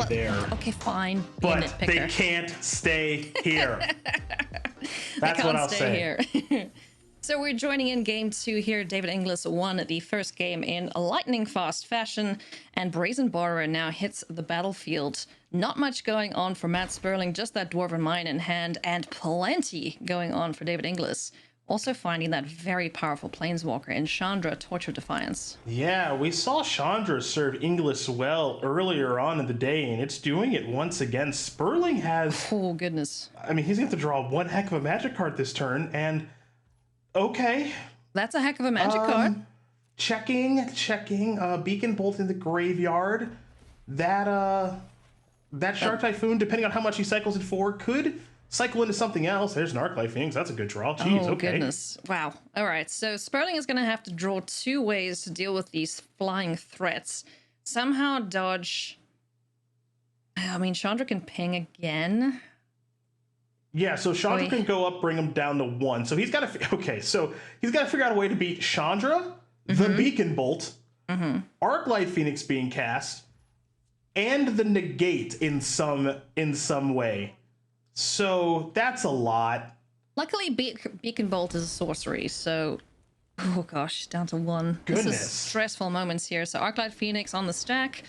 there. Okay, fine. Be a But nitpicker. they can't stay here. That's what I'll say. Here. So we're joining in game 2 here. David Inglis won the first game in a lightning fast fashion, and Brazen Borrower now hits the battlefield. Not much going on for Matt Sperling, just that Dwarven Mine in hand, and plenty going on for David Inglis. Also finding that very powerful Planeswalker in Chandra, Torch of Defiance. Yeah, we saw Chandra serve Inglis well earlier on in the day, and it's doing it once again. Sperling has... Oh, goodness. I mean, he's going to have to draw one heck of a magic card this turn, and... Okay. That's a heck of a magic card. Checking. Beacon Bolt in the graveyard. That Shark Typhoon, depending on how much he cycles it for, could cycle into something else. There's an Arclight Phoenix. That's a good draw. Jeez, oh, okay. Goodness. Wow. All right. So Sperling is going to have to draw 2 ways to deal with these flying threats. Somehow dodge... I mean, Chandra can ping again. Yeah, so Chandra can go up, bring him down to 1. So he's got to... Okay, so he's got to figure out a way to beat Chandra, the Beacon Bolt, Arclight Phoenix being cast, and the negate in some way. So that's a lot. Luckily, Beacon Bolt is a sorcery, so... Oh gosh, down to 1. Goodness. This is stressful moments here. So Arclight Phoenix on the stack.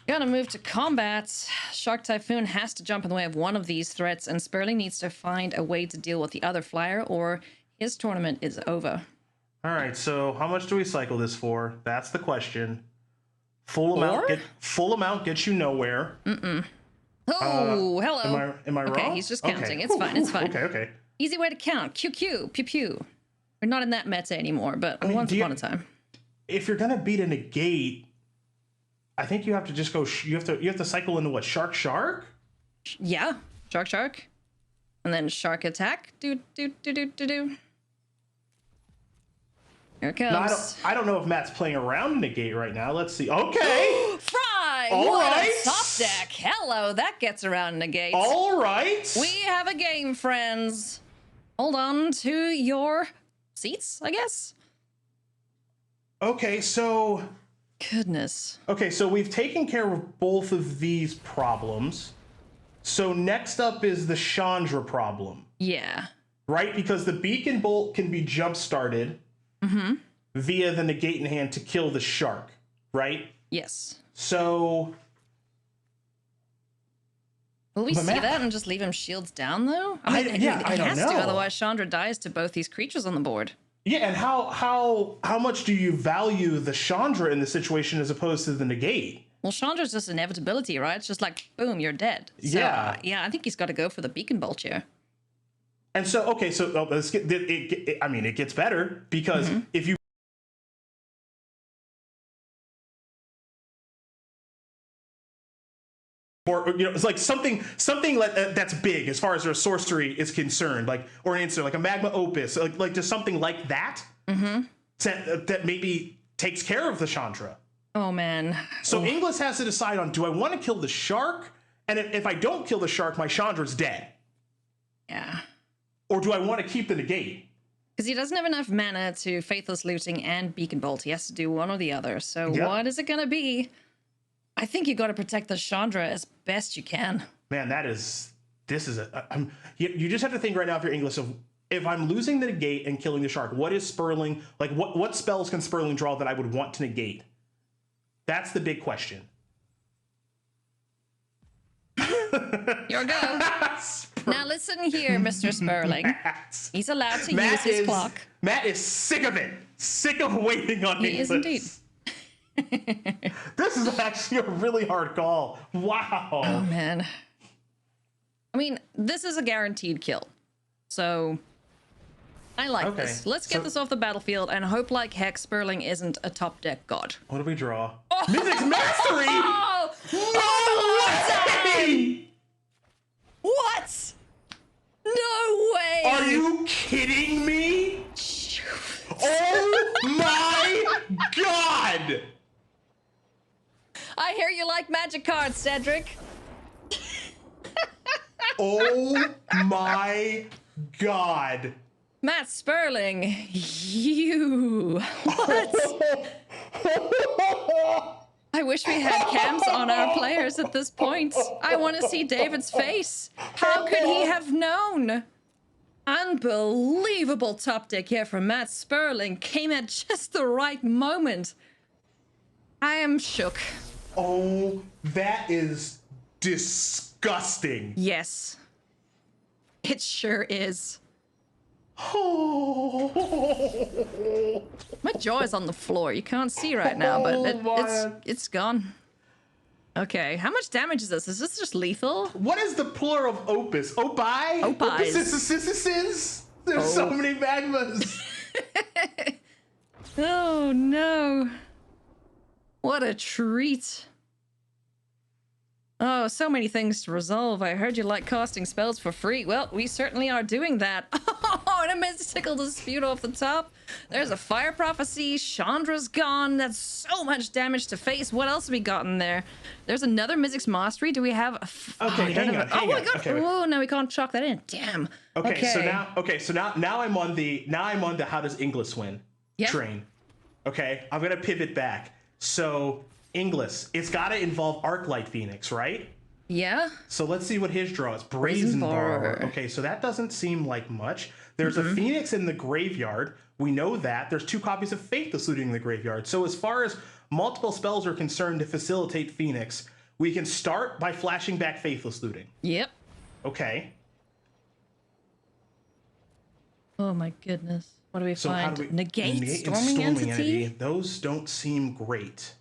Gotta move to combat. Shark Typhoon has to jump in the way of one of these threats, and Sperling needs to find a way to deal with the other flyer, or his tournament is over. All right, so how much do we cycle this for? That's the question. Full amount gets you nowhere. Oh, hello. Am I wrong? Okay, he's just counting. Okay. It's fine. It's fine. Okay. Easy way to count. QQ. Pew pew. We're not in that meta anymore, but once upon a time. If you're gonna beat a negate, I think you have to just go. You have to cycle into what? Shark? Yeah. Shark. And then shark attack. Do. Here it comes. No, I don't know if Matt's playing around negate right now. Let's see. Okay. Fry! All What right. a top deck. Hello, that gets around negate. All right. We have a game, friends. Hold on to your seats, I guess. Okay, so... Goodness. Okay, so we've taken care of both of these problems. So next up is the Chandra problem. Yeah. Right? Because the Beacon Bolt can be jump-started via the negate in hand to kill the shark, right? Yes. So... Will we see that and just leave him shields down, though? I mean, he I don't has know. to, otherwise Chandra dies to both these creatures on the board. Yeah, and how much do you value the Chandra in the situation as opposed to the negate? Well, Chandra's just inevitability, right? It's just like, boom, you're dead. So, Yeah. Yeah, I think he's got to go for the Beacon Bolt here. And so, okay, so I mean, it gets better because if you... Or, you know, it's like something like, that's big as far as their sorcery is concerned, like, or an instant, like a Magma Opus, like just something like that, that maybe takes care of the Chandra. Oh, man. So Inglis has to decide on, do I want to kill the shark? And if I don't kill the shark, my Chandra's dead. Yeah. Or do I want to keep the negate? Because he doesn't have enough mana to Faithless Looting and Beacon Bolt. He has to do one or the other. So what is it going to be? I think you got to protect the Chandra as best you can. Man, you just have to think right now if you're Inglis of, if I'm losing the negate and killing the shark, what is Sperling, like what spells can Sperling draw that I would want to negate? That's the big question. Your go. Now listen here, Mr. Sperling. He's allowed to use his clock. Matt is sick of it. Sick of waiting on Inglis. He is indeed. This is actually a really hard call. Wow. Oh, man. I mean, this is a guaranteed kill. So, I like this. Let's get this off the battlefield and hope like heck Sperling isn't a top deck god. What do we draw? Oh. Mystic's Mastery! Oh! No way! What? No way! Are you kidding me? Oh my god! I hear you like magic cards, Cedric. Oh my god. Matt Sperling, you... What? I wish we had cams on our players at this point. I want to see David's face. How could he have known? Unbelievable top deck here from Matt Sperling. Came at just the right moment. I am shook. Oh, that is disgusting. Yes. It sure is. Oh. My jaw is on the floor. You can't see right now, but it's gone. Okay, how much damage is this? Is this just lethal? What is the plural of opus? Opie? Opis. Opuses? There's so many magmas. Oh no. What a treat. Oh, so many things to resolve. I heard you like casting spells for free. Well, we certainly are doing that. Oh, and a mystical dispute off the top. There's a fire prophecy. Chandra's gone. That's so much damage to face. What else have we got in there? There's another Mystic's Mastery. Do we have Okay, hang on. Oh my god. Okay. Oh, no, we can't chalk that in. Damn. So now I'm on the how does Inglis win train. Okay, I'm gonna pivot back. So Inglis, it's gotta involve Arclight Phoenix, right? Yeah. So let's see what his draw is. Brazen Borrower. Okay, so that doesn't seem like much. There's a Phoenix in the graveyard. We know that. There's 2 copies of Faithless Looting in the graveyard. So as far as multiple spells are concerned to facilitate Phoenix, we can start by flashing back Faithless Looting. Yep. Okay. Oh my goodness. What do we So find? how do we Negate storming entity? Those don't seem great.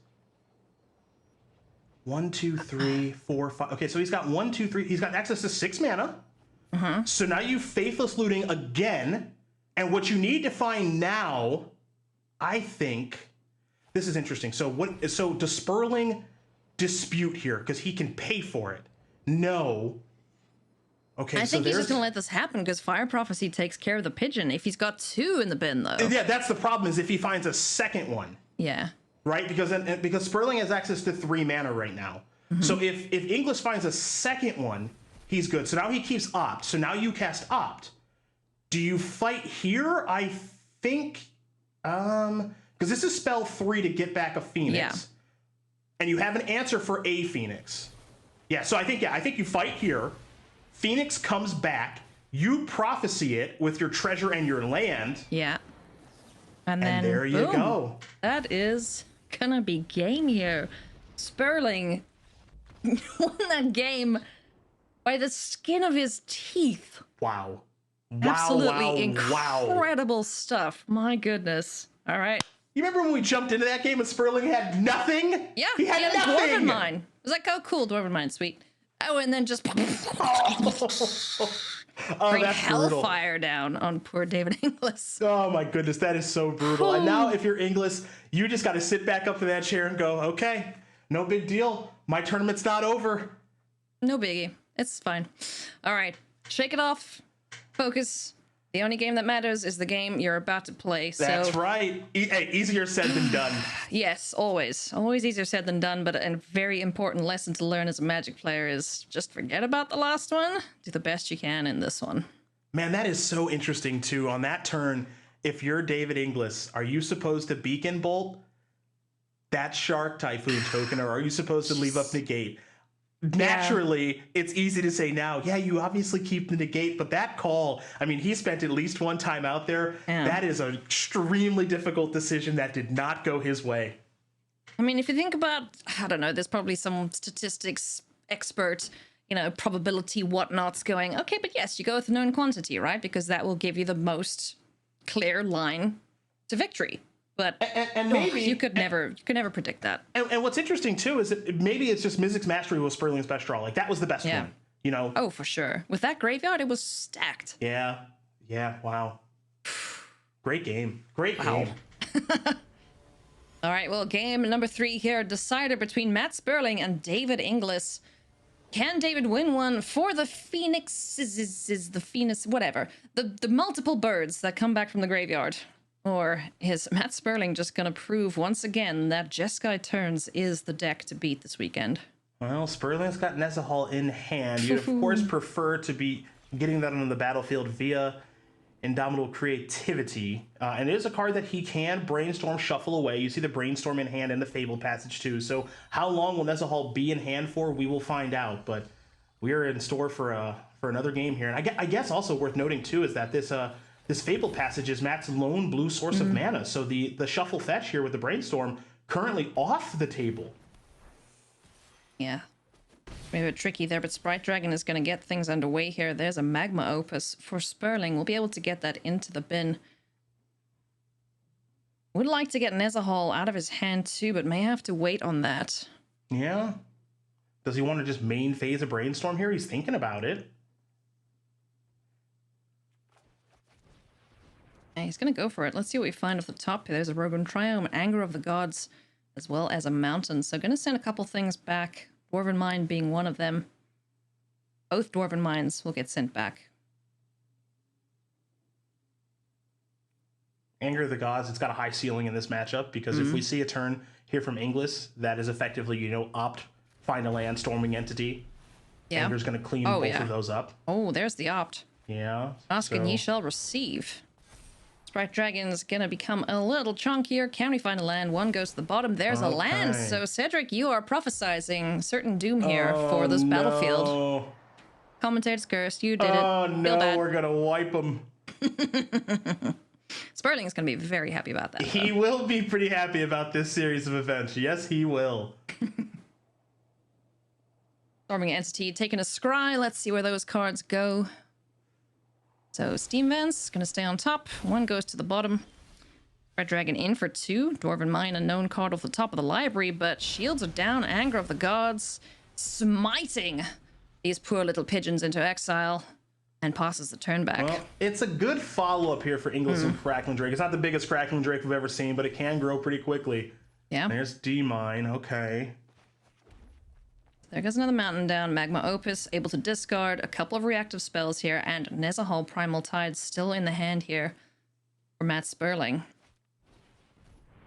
1, 2, 3, 4, 5. Okay, so he's got 1, 2, 3. He's got access to 6 mana. So now you Faithless Looting again. And what you need to find now, I think, this is interesting. So does Sperling dispute here? Because he can pay for it. No. Okay, I think he's just going to let this happen because Fire Prophecy takes care of the pigeon. If he's got 2 in the bin, though. Yeah, that's the problem, is if he finds a second one. Yeah. Right? Because Sperling has access to 3 mana right now. So if Inglis finds a second one, he's good. So now he keeps Opt. So now you cast Opt. Do you fight here? I think... because this is spell 3 to get back a Phoenix. Yeah. And you have an answer for a Phoenix. Yeah, so I think you fight here. Phoenix comes back. You prophecy it with your treasure and your land. Yeah. And then there you boom. go. That is gonna be game here. Sperling won that game by the skin of his teeth. Wow. Absolutely incredible stuff. My goodness. All right. You remember when we jumped into that game and Sperling had nothing? Yeah. He had nothing. Dwarven Mine. It was like, oh, cool, Dwarven Mine, sweet. Oh, and then just bring hellfire down on poor David Inglis. Oh my goodness, that is so brutal. And now if you're Inglis, you just got to sit back up in that chair and go, okay, no big deal. My tournament's not over. No biggie. It's fine. All right. Shake it off. Focus. The only game that matters is the game you're about to play. That's right. Hey, easier said than done. Yes, always. Always easier said than done, but a very important lesson to learn as a Magic player is just forget about the last one. Do the best you can in this one. Man, that is so interesting, too. On that turn, if you're David Inglis, are you supposed to Beacon Bolt that Shark Typhoon token, or are you supposed to leave up Negate? Naturally, it's easy to say now, yeah, you obviously keep the Negate, but that call, I mean, he spent at least one time out there. Yeah. That is an extremely difficult decision that did not go his way. I mean, if you think about, I don't know, there's probably some statistics expert, probability whatnots going, okay, but yes, you go with a known quantity, right? Because that will give you the most clear line to victory. But and maybe you could never predict that. And what's interesting too is that maybe it's just Mystic's Mastery was Sperling's best draw. Like that was the best one, Oh, for sure. With that graveyard, it was stacked. Yeah. Wow. Great game. Game. All right. Well, game number 3 here, decider between Matt Sperling and David Inglis. Can David win one for the Phoenix, whatever, the multiple birds that come back from the graveyard? Or is Matt Sperling just going to prove once again that Jeskai Turns is the deck to beat this weekend? Well, Sperling's got Nezahal in hand. You, of course, prefer to be getting that on the battlefield via Indomitable Creativity. And it is a card that he can Brainstorm, shuffle away. You see the Brainstorm in hand and the Fable Passage too. So how long will Nezahal be in hand for? We will find out. But we are in store for another game here. And I guess also worth noting too is that this Fable Passage is Matt's lone blue source of mana. So the shuffle fetch here with the Brainstorm currently off the table. Yeah. Maybe a bit tricky there, but Sprite Dragon is going to get things underway here. There's a Magma Opus for Sperling. We'll be able to get that into the bin. Would like to get Nezahal out of his hand too, but may have to wait on that. Yeah. Does he want to just main phase a Brainstorm here? He's thinking about it. Yeah, he's going to go for it. Let's see what we find off the top. There's a Rogan Triome, Anger of the Gods, as well as a Mountain. So going to send a couple things back. Dwarven Mine being one of them. Both Dwarven Mines will get sent back. Anger of the Gods, it's got a high ceiling in this matchup because if we see a turn here from Inglis, that is effectively, opt, find a land, storming entity. Yeah. Anger's going to clean both of those up. Oh, there's the opt. Yeah. Ask and ye shall receive. Sprite Dragon's gonna become a little chunkier. Can we find a land? One goes to the bottom. There's a land. So, Cedric, you are prophesizing certain doom here for this battlefield. No. Commentator's cursed. You did it. Oh, no, we're going to wipe him. Sperling is going to be very happy about that. He will be pretty happy about this series of events. Yes, he will. Storming Entity taking a scry. Let's see where those cards go. So Steam Vents going to stay on top. One goes to the bottom. Red Dragon in for 2. Dwarven Mine, a known card off the top of the library, but shields are down. Anger of the Gods, smiting these poor little pigeons into exile, and passes the turn back. Well, it's a good follow-up here for Inglis and Crackling Drake. It's not the biggest Crackling Drake we've ever seen, but it can grow pretty quickly. Yeah. There's D-Mine. Okay. There goes another Mountain down. Magma Opus, able to discard a couple of reactive spells here, and Nezahal Primal Tide still in the hand here for Matt Sperling.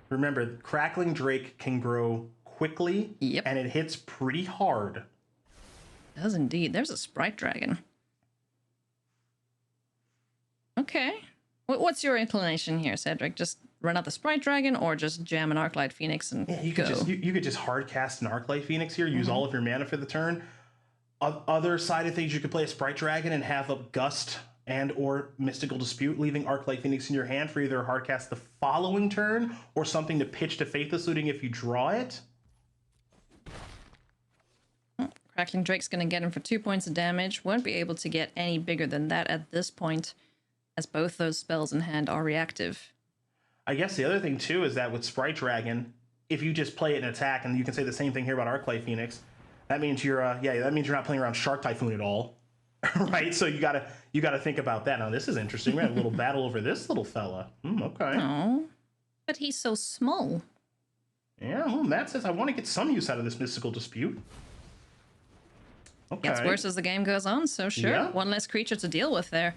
Remember, Crackling Drake can grow quickly, and it hits pretty hard. It does indeed. There's a Sprite Dragon. Okay. What's your inclination here, Cedric? Just run out the Sprite Dragon, or just jam an Arclight Phoenix and you go? Could just hard cast an Arclight Phoenix here, use all of your mana for the turn. Other side of things, you could play a Sprite Dragon and have a Gust and or Mystical Dispute, leaving Arclight Phoenix in your hand for either a hard cast the following turn or something to pitch to Faithless Looting if you draw it. Crackling Drake's going to get him for 2 points of damage. Won't be able to get any bigger than that at this point, as both those spells in hand are reactive. I guess the other thing, too, is that with Sprite Dragon, if you just play it and attack, and you can say the same thing here about Arclight Phoenix, that means you're not playing around Shark Typhoon at all, right? So you gotta think about that. Now, this is interesting. We had a little battle over this little fella. Okay. Oh, but he's so small. Yeah, well, Matt says, I want to get some use out of this Mystical Dispute. Okay. Gets worse as the game goes on, so sure. Yeah. One less creature to deal with there.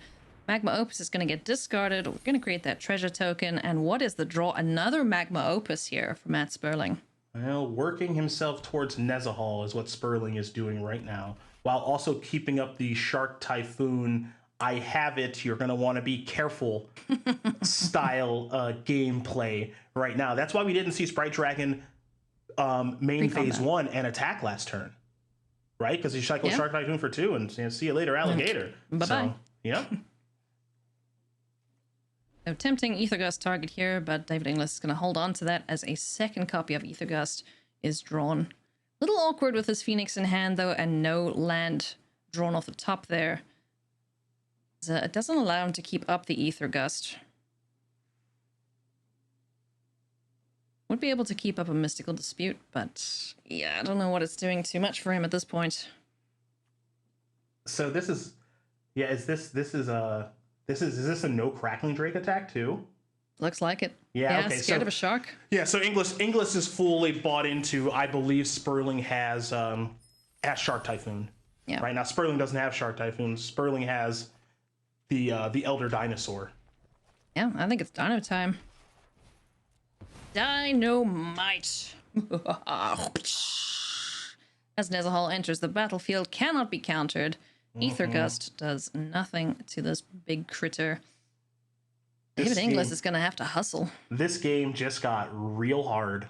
Magma Opus is going to get discarded. We're going to create that treasure token. And what is the draw? Another Magma Opus here for Matt Sperling. Well, working himself towards Nezahal is what Sperling is doing right now, while also keeping up the Shark Typhoon, I have it, you're going to want to be careful style gameplay right now. That's why we didn't see Sprite Dragon main phase 1 and attack last turn. Right? Because he cycled Shark Typhoon for 2 and see you later, alligator. Bye-bye. So, yeah. So tempting Aethergust target here, but David Inglis is going to hold on to that as a second copy of Aethergust is drawn. Little awkward with his Phoenix in hand, though, and no land drawn off the top there. So it doesn't allow him to keep up the Aethergust. Would be able to keep up a Mystical Dispute, but yeah, I don't know what it's doing too much for him at this point. So this is, is this a no Crackling Drake attack too? Looks like it. Yeah, okay. Scared of a shark? Yeah, so Inglis is fully bought into, I believe Sperling has Shark Typhoon. Yeah. Right now, Sperling doesn't have Shark Typhoon. Sperling has the Elder Dinosaur. Yeah, I think it's dino time. Dynamite. As Nezahal enters the battlefield, cannot be countered. Aethergust does nothing to this big critter. David Inglis is going to have to hustle. This game just got real hard.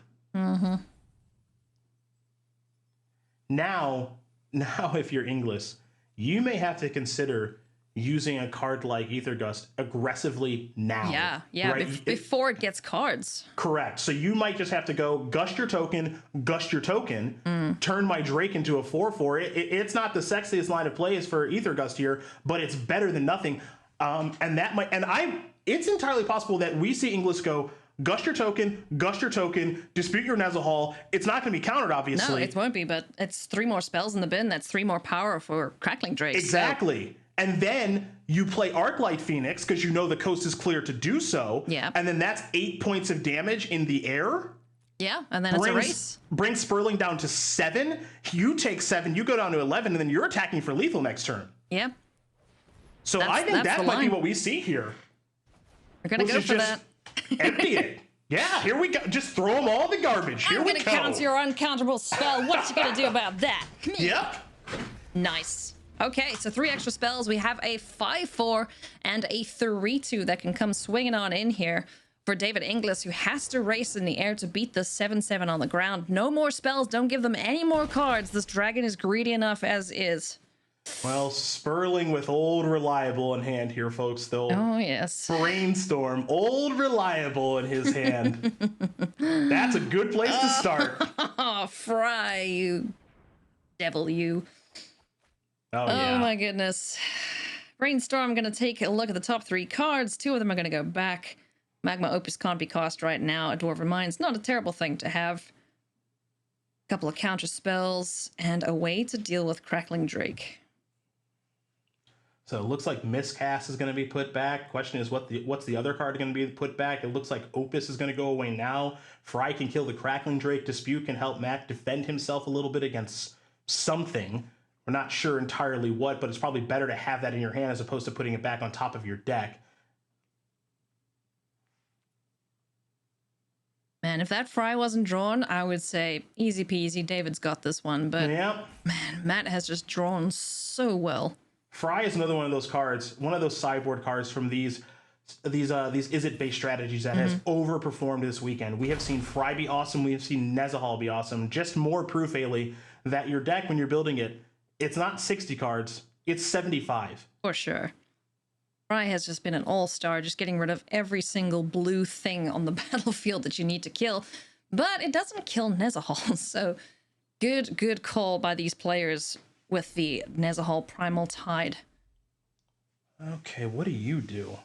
Now, if you're Inglis, you may have to consider using a card like Ether Gust aggressively now. Yeah, right? Before it gets cards. Correct. So you might just have to go gust your token, turn my Drake into a 4/4. It's not the sexiest line of plays for Ether Gust here, but it's better than nothing. It's entirely possible that we see Inglis go gust your token, dispute your Nezahal. It's not going to be countered, obviously. No, it won't be, but it's 3 more spells in the bin. That's 3 more power for Crackling Drake. Exactly. So. And then you play Arclight Phoenix because you know the coast is clear to do so. Yeah. And then that's 8 points of damage in the air. Yeah, and then it's a race. Bring Sperling down to 7. You take 7, you go down to 11, and then you're attacking for lethal next turn. Yeah. So I think that might be what we see here. We're going to go for that. Empty it. Yeah, here we go. Just throw them all in the garbage. Here we go. I'm going to counter your uncountable spell. What you going to do about that? Yep. Nice. Okay, so 3 extra spells. We have a 5/4 and a 3/2 that can come swinging on in here for David Inglis, who has to race in the air to beat the 7/7 on the ground. No more spells. Don't give them any more cards. This dragon is greedy enough as is. Well, Sperling with Old Reliable in hand here, folks. Though. Oh, yes. Brainstorm. Old Reliable in his hand. That's a good place to start. Oh, Fry, you devil, you. Oh, yeah. Oh, my goodness. Brainstorm, I'm going to take a look at the top 3 cards. 2 of them are going to go back. Magma Opus can't be cast right now. A Dwarven Mind's not a terrible thing to have. A couple of counter spells and a way to deal with Crackling Drake. So it looks like Miscast is going to be put back. Question is, what's the other card going to be put back? It looks like Opus is going to go away now. Fry can kill the Crackling Drake. Dispute can help Matt defend himself a little bit against something. We're not sure entirely what, but it's probably better to have that in your hand as opposed to putting it back on top of your deck. Man, if that Fry wasn't drawn, I would say easy peasy. David's got this one, but yep. Man, Matt has just drawn so well. Fry is another one of those cards, one of those sideboard cards from these Is It based strategies that has overperformed this weekend. We have seen Fry be awesome. We have seen Nezahal be awesome. Just more proof, Ailey, that your deck, when you're building it, it's not 60 cards, it's 75. For sure. Fry has just been an all-star, just getting rid of every single blue thing on the battlefield that you need to kill. But it doesn't kill Nezahal, so good call by these players with the Nezahal Primal Tide. Okay, what do you do?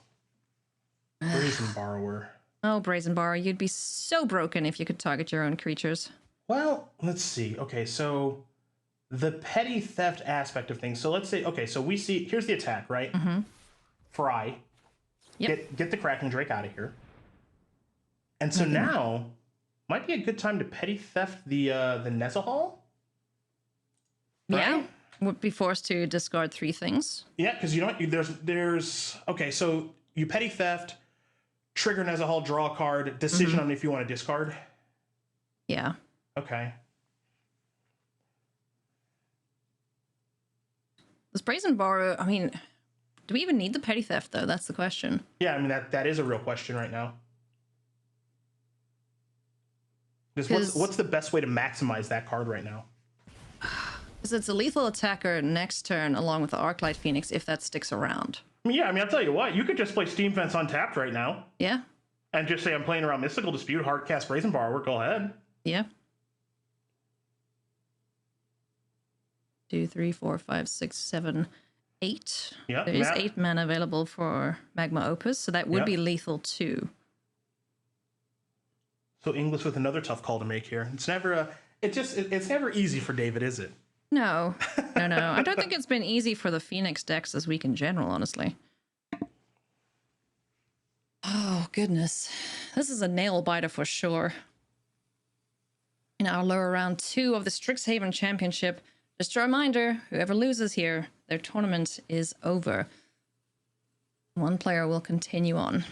Brazen Borrower. Oh, Brazen Borrower, you'd be so broken if you could target your own creatures. Well, let's see. Okay, so the petty theft aspect of things. So let's say, okay, so we see, here's the attack, right? Fry. Yep. Get the Kraken Drake out of here. And so now might be a good time to petty theft the Nezahal. Right? Yeah. Would be forced to discard 3 things. Yeah, because you know what? There's okay, so you petty theft, trigger Nezahal, draw a card, decision on if you want to discard. Yeah. Okay. This Brazen Borrow, I mean, do we even need the petty theft, though? That's the question. Yeah, I mean, that is a real question right now. Because what's the best way to maximize that card right now? Because it's a lethal attacker next turn along with the Arclight Phoenix if that sticks around. Yeah, I mean, I'll tell you what. You could just play Steam Fence untapped right now. Yeah. And just say I'm playing around Mystical Dispute, Hardcast Brazen Borrower. Go ahead. Yeah. 2, 3, 4, 5, 6, 7, 8. Yep, there is 8 mana available for Magma Opus, so that would be lethal too. So Inglis with another tough call to make here. It's never it's never easy for David, is it? No. I don't think it's been easy for the Phoenix decks this week in general, honestly. Oh, goodness. This is a nail biter for sure. In our lower round 2 of the Strixhaven Championship, just a reminder, whoever loses here, their tournament is over. One player will continue on.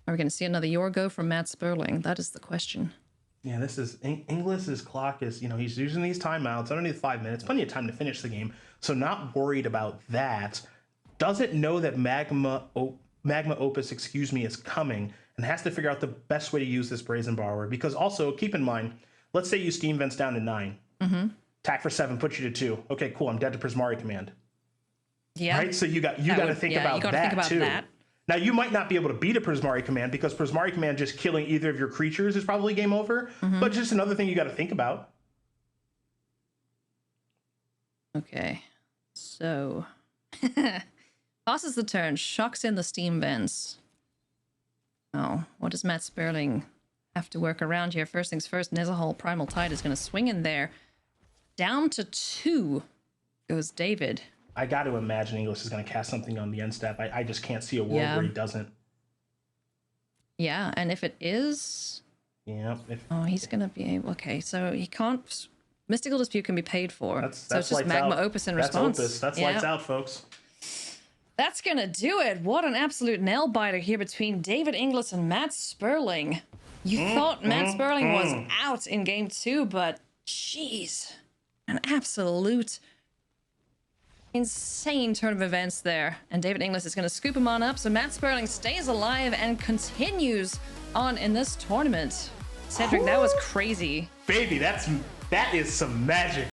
Are we going to see another Yorgo from Matt Sperling? That is the question. Yeah, this is Inglis's clock is, he's using these timeouts underneath 5 minutes, plenty of time to finish the game. So not worried about that. doesn't know that Magma Opus, is coming, and has to figure out the best way to use this Brazen Borrower. Because also, keep in mind, let's say you Steam Vents down to 9. Attack for 7, put you to 2. Okay, cool. I'm dead to Prismari Command. Yeah. Right? So you got to think about that too. Now, you might not be able to beat a Prismari Command because Prismari Command just killing either of your creatures is probably game over. But just another thing you got to think about. Okay. So passes the turn, shocks in the Steam Vents. Oh, what does Matt Sperling have to work around here? First things first, Nezahal Primal Tide is going to swing in there. Down to 2 goes David. I got to imagine Inglis is going to cast something on the end step. I just can't see a world where he doesn't. Yeah, and if it is... Yeah. Oh, he's going to be able... Okay, so he can't... Mystical Dispute can be paid for. So it's just Magma Opus in response. That's Opus. That's lights out, folks. That's going to do it. What an absolute nail-biter here between David Inglis and Matt Sperling. You thought Matt Sperling was out in game 2, but jeez. An absolute insane turn of events there. And David Inglis is going to scoop him on up, so Matt Sperling stays alive and continues on in this tournament. Cedric, that was crazy. Baby, that is some magic.